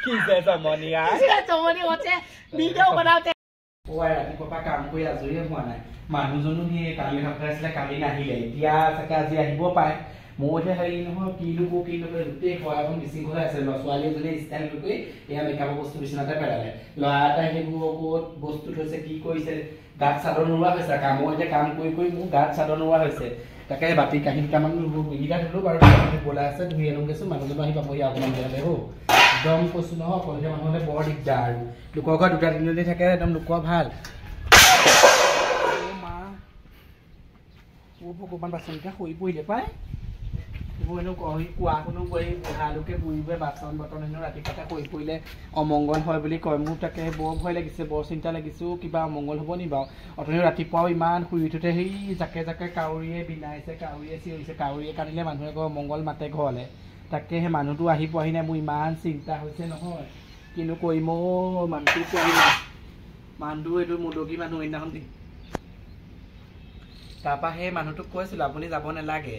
কি যে জমনিয়া জমনি হচ্ছে ভিডিও বনাওতে ওই ৰাতিপুৱা কাম কৰি আজৰি হোৱা নাই মানুহজনো সেই কালি সপ্তাহে কালি নাহিলে এতিয়া চাগে আজি আহিব পাৰে মই এতিয়া হেৰি নহয় কি লোক গোটেই খোৱাখন বিশৃংখল আছে ছোৱালী এজনী ষ্টাইল কৰি এয়া মেকআপৰ বস্তু বিচনাতে পেলালে ল'ৰা এটাই সেইবোৰ ক'ত বস্তু থৈছে কি কৰিছে গাত চাদৰ নোৰোৱা হৈছে কামৰ এতিয়া কাম কৰি কৰি মোৰ গাত চাদৰ নোৰোৱা হৈছে তাকে বাতি কাঁহী দুটামান এইকেইটা ধৰিলোঁ বাৰু বলাই আছে ধুই আনোগৈছোঁ মানুহজনো আহি পাবহি অকণমান দেৰিলে হৌ একদম কৈছোঁ নহয় অকলশৰীয়া মানুহ হ'লে বৰ দিগদাৰ আৰু লোকৰ ঘৰত দুটা তিনিজনী থাকে একদম লোকৰ ভাল মা ভগৱান বাচনকেইটা শুই পৰিলে পায় এইবোৰ হেনো কোৱা কোনো কৰি বুঢ়ালোকে বুঢ়ীবোৰে বাচন বৰ্তন হেনো ৰাতিপুৱাতে শুই পৰিলে অমংগল হয় বুলি কয় মোৰ তাকে বৰ ভয় লাগিছে বৰ চিন্তা লাগিছোঁ কিবা অমংগল হ'ব নি বাৰু অথনি ৰাতিপুৱাও ইমান শুই উঠোঁতে সেই জাকে জাকে কাউৰীয়ে বিনাইছে কাউৰীয়ে চিঞৰিছে কাউৰীয়ে কান্দিলে মানুহে কয় অমংগল মাতে ঘৰলৈ তাকে সেই মানুহটো আহি পোৱাহি নাই মোৰ ইমান চিন্তা হৈছে নহয় কিনো কৰিম মানুহটো পোৱাহি নাই মানুহটো এইটো মুদগী মানুহ সেইদিনাখন তাৰপৰা সেই মানুহটোক কৈছিলোঁ আপুনি যাব নালাগে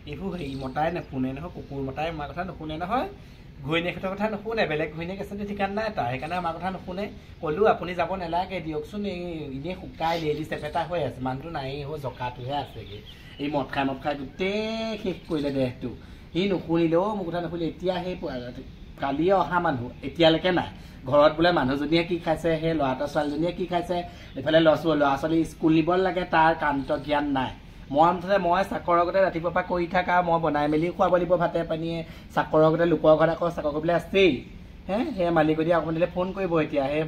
এইবোৰ হেৰি মতাই নুশুনে নহয় কুকুৰ মতাই আমাৰ কথা নুশুনে নহয় ঘৈণীয়েকহঁতৰ কথা নুশুনে বেলেগ ঘৈণীয়েক আছে ঠিকান নাই তাৰ সেইকাৰণে আমাৰ কথা নুশুনে ক'লোঁ আপুনি যাব নালাগে দিয়কচোন এই এনেই শুকাই লেডি চেপেটা হৈ আছে মানুহটো নাই জকাটোহে আছেগৈ এই মদ খাই গোটেই শেষ কৰিলে দেহটো সি নুশুনিলেও মোৰ কথা নুশুনিলে এতিয়া সেই কালিয়ে অহা মানুহ এতিয়ালৈকে নাই ঘৰত বোলে মানুহজনীয়ে কি খাইছে সেই ল'ৰাটোৰ ছোৱালীজনীয়ে কি খাইছে এইফালে ল'ৰা ছোৱালী স্কুল নিব লাগে তাৰ কান্ত জ্ঞান নাই মই মুঠতে মই চাকৰ আগতে ৰাতিপুৱাৰ পৰা কৰি থাকা মই বনাই মেলি খুৱাব লাগিব ভাতে পানীয়ে চাকৰ আগতে লোকৰ ঘৰত আকৌ চাকৰ কৰিবলৈ আছেই সেই মালিকনী অকণমান দিলে ফোন কৰিব এতিয়া সেই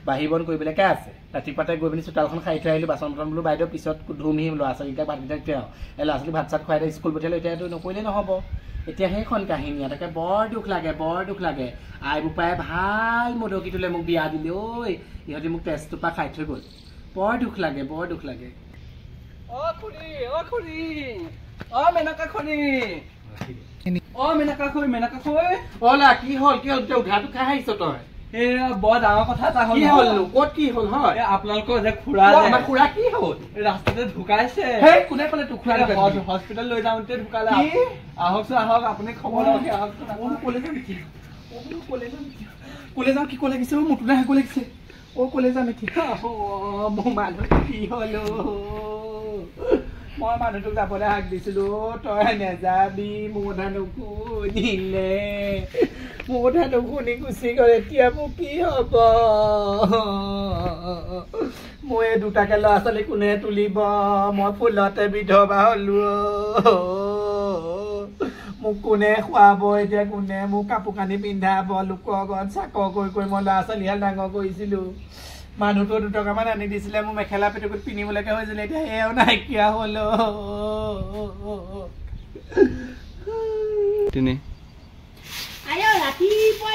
বাঢ়ি বন কৰিবলৈকে আছে ৰাতিপুৱাতে গৈ পিনি চোতালখন খাই থৈ আহিলোঁ বাচন বৰ্তন বোলো বাইদেউ পিছত ধুমহিম ল'ৰা ছোৱালীকেইটাক ভাতকেইটা তেওঁ এই ল'ৰা ছোৱালী ভাত চাত খুৱাই দিয়ে স্কুল পঠিয়ালোঁ এতিয়াতো নকৰিলে নহ'ব এতিয়া সেইখন কাহিনী তাকে বৰ দুখ লাগে আই বোপাই ভাল মদকীটোলৈ মোক বিয়া দিলে ঐ ইহঁতি মোক তেজটোৰ পৰা খাই থৈ গ'ল বৰ দুখ লাগে মেনকা খুৰী কি হ'ল উধাটো খাই আহিছ তই বৰ ডাঙৰ কথা এটা হ'ল ক'ত কি হ'ল হয় আপোনালোকৰ যে খুৰা খুৰা কি হ'ল ৰাস্তাতে ঢুকাইছে কোনে ক'লে তোক খুৰা হস্পিটেল লৈ যাওঁতে ঢুকালে আহকচোন আহক আপুনি খবৰ লওক ক'লে যাওঁ কি ক'লে লাগিছে মোৰটো নাই ক'লে লাগিছে ক'লে যাম এতিয়া মোৰ মানুহ কি হ'ল মই মানুহটোক যাবলৈ হাক দিছিলো তই নেযাবি মোৰ কথা নুশুনিলে মোৰ কথা নুশুনি গুচি গ'ল এতিয়া মোৰ কি হ'ব মই এই দুটাকে ল'ৰা ছোৱালী কোনে তুলিব মই ফুলতে বিধৱা হ'লো মোক কোনে খুৱাব এতিয়া কোনে মোক কাপোৰ কানি পিন্ধাব লোকৰ ঘৰত চাকৰ কৰি মই ল'ৰা ছোৱালীহাল ডাঙৰ কৰিছিলোঁ মানুহটো দুটকামান আনি দিছিলে মোৰ মেখেলা পেটিকোট পিন্ধিবলৈকে হৈছিলে এতিয়া সেয়াও নাইকিয়া হ'ল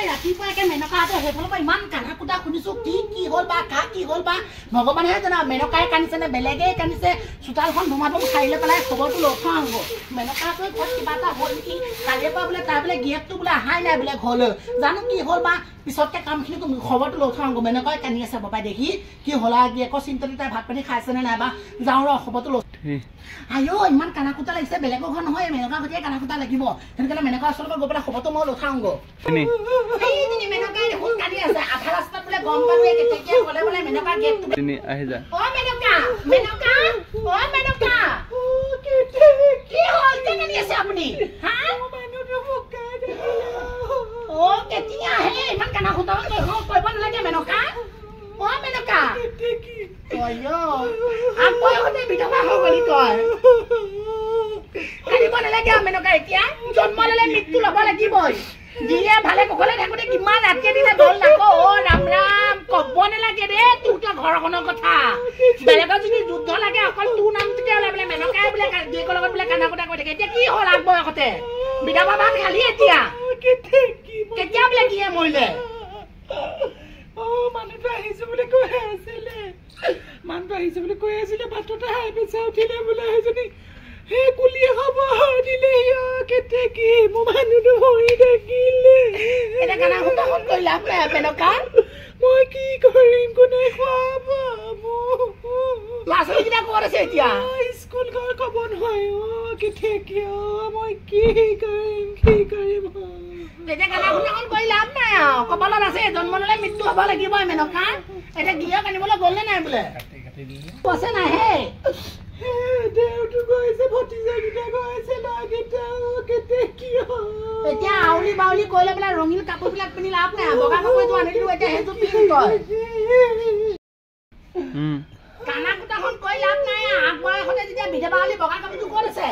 ৰাতিপুৱাকে মেনকাহঁতে সেইফালৰ পৰা ইমান কান্দা কুটা শুনিছো কি হ'ল বা কি হ'ল বা ভগৱানেহে জানা মেনকাই কান্দিছে নে বেলেগেই কান্দিছে চোতালখন ধুমাধুম সাৰিলৈ পেলাই খবৰটো লৈ থোৱা হ'ব মেনকাটোৱে ঘৰত কিবা এটা হ'ল নেকি কালিৰ পৰা বোলে তাৰ বোলে গিয়েকটো বোলে অহাই নাই বোলে ঘৰলৈ জানো কি হ'ল বা পিছতকে কামখিনি খবৰটো লৈ থোৱা হ'ব মেনকাই কান্দি আছে বাপাই দেখি কি হ'ল আৰু গিয়েকৰ চিন্তাতে তাই ভাত পানী খাইছেনে নাই বা যাওঁ ৰ খবৰটো লৈ ইমান কানা কুটা লাগিছে বেলেগৰ ঘৰ নহয় মেনকা ঘৰতে কানা কুটা লাগিব সেইকাৰণে মেনকা ওচৰত গৈ পেলাই খবৰটো মই লৈ থওঁ মেনকাই দেখোন কান্দি আছে আধা ৰাস্তাত বোলে গম পালোঁ কেতিয়া গ'লে বোলে মেনকা গেটটো কি হ'ল কান্দি আছে আপুনি কেতিয়া আহে ইমান কানা কুটা কৰিব নালাগে মেনকা মেনকা বিধৱা হৈ গলি তই কান্দিব নালাগে মেনকা এতিয়া জন্ম ল'লে মৃত্যু ল'ব লাগিবই দিয়ে ভালে কুশলে থাকোঁতে কিমান ৰাতিয়ে দিলে দল নাকো ৰাম ৰাম ক'ব নালাগে দেই তোৰ ঘৰখনৰ কথা বেলেগৰ যদি যুদ্ধ লাগে অকল তোৰ নামটোকে ওলাই বোলে মেনকাই বোলে গিয়েকৰ লগত বোলে কান্দা কুটা কৰি থাকে এতিয়া কি হ'ল আগ বয়সতে বিধৱা ভাত খালি এতিয়া কেতিয়া বোলে কিয়ে মৰিলে মানুহটো আহিছো বুলি কৈ আছিলে ভাততে হাই পেচা উঠিলে বোলে সেইজনী সেই কুলিয়ে খবৰ দিলে কেতেকি মোৰ মানুহটো মৰি থাকিলে এটা কানা কুটা হ'ল কৰিলা মেনকা মই কি কৰিম কোনে খুৱাব ল'ৰা ছোৱালীকেইটা ক'ত আছে এতিয়া স্কুল ঘৰ ক'ব নহয় কেতেকি মই কি কৰিম এতিয়া গানা শুনাখন কৰি লাভ নাই আৰু কপালত আছে জন্ম ল'লে মৃত্যু হ'ব লাগিবই মেনকা এতিয়া গিয়ক আনিবলৈ গ'ল নে নাই বোলে কৈছে নাই হে দেউটো গৈছে ভতিজাকেইটা গৈছে ল'ৰাকেইটা কি এতিয়া আউলি বাউলি কৰিলে বোলে ৰঙীন কাপোৰবিলাক পিন্ধি লাভ নাই বগা কাপোৰযোৰ আনিলো এতিয়া সেইযোৰ পিন্ধি তই কানা কুটাখন কৰি লাভ নাই আগবঢ়াইখনে যেতিয়া বিধৱা আলি বগা কাপোৰযোৰ ক'ত আছে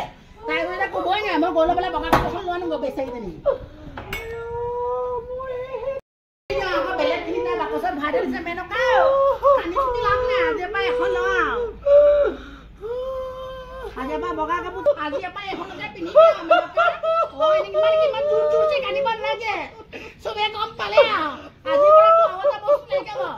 তাই গ'লে ক'বই নাই মই গ'লে বোলে বগা কাপোৰখন লৈ আনোগৈ বেচাৰীজনী বেলেগ খিনি তাই বাকচত ভৰাই দিছে মেনকা কানি কুটি লাভ নাই আজিৰ পৰা এখন লওঁ আজিৰ পৰা বগা কাপোৰ আজিৰ পৰা এখনকে পিন্ধি ইমান জোৰ জোৰছে কানিব নালাগে চবে গম পালে আজিৰ পৰা